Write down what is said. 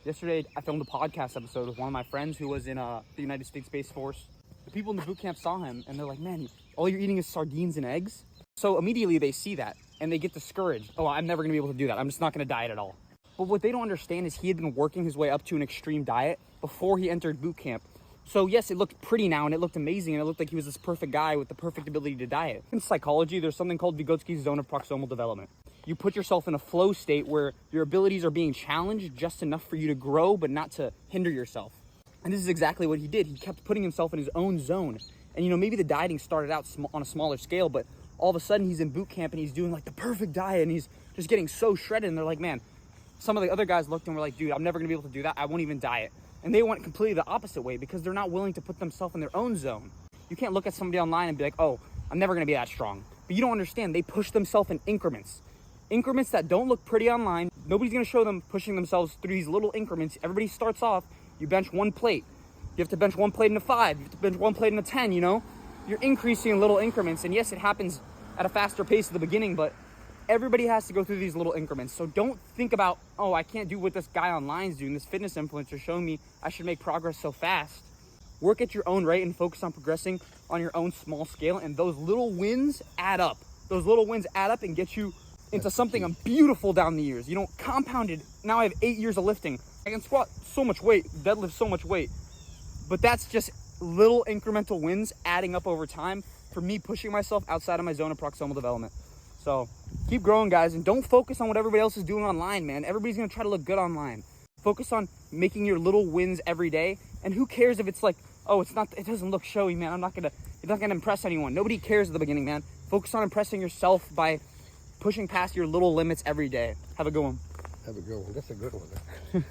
Yesterday, I filmed a podcast episode with one of my friends who was in the United States Space Force. The people in the boot camp saw him, and they're like, man, all you're eating is sardines and eggs? So immediately they see that, and they get discouraged. Oh, I'm never going to be able to do that. I'm just not going to diet at all. But what they don't understand is he had been working his way up to an extreme diet before he entered boot camp. So yes, it looked pretty now, and it looked amazing, and it looked like he was this perfect guy with the perfect ability to diet. In psychology, there's something called Vygotsky's zone of proximal development. You put yourself in a flow state where your abilities are being challenged just enough for you to grow, but not to hinder yourself. And this is exactly what he did. He kept putting himself in his own zone. And maybe the dieting started out on a smaller scale, but all of a sudden he's in boot camp and he's doing like the perfect diet and he's just getting so shredded. And they're like, man, some of the other guys looked and were like, dude, I'm never gonna be able to do that. I won't even diet. And they went completely the opposite way because they're not willing to put themselves in their own zone. You can't look at somebody online and be like, oh, I'm never gonna be that strong. But you don't understand, they push themselves in increments. Increments that don't look pretty online. Nobody's gonna show them pushing themselves through these little increments. Everybody starts off, you bench one plate. You have to bench one plate in a 5. You have to bench one plate in a 10, You're increasing in little increments. And yes, it happens at a faster pace at the beginning, but everybody has to go through these little increments. So don't think about, oh, I can't do what this guy online is doing, this fitness influencer showing me I should make progress so fast. Work at your own rate and focus on progressing on your own small scale. And those little wins add up. Those little wins add up and get you into something beautiful down the years. Compounded. Now I have 8 years of lifting. I can squat so much weight, deadlift so much weight. But that's just little incremental wins adding up over time for me pushing myself outside of my zone of proximal development. So keep growing, guys, and don't focus on what everybody else is doing online, man. Everybody's gonna try to look good online. Focus on making your little wins every day. And who cares if it's like, oh, it doesn't look showy, man. It's not gonna impress anyone. Nobody cares at the beginning, man. Focus on impressing yourself by pushing past your little limits every day. Have a good one. Have a good one. That's a good one.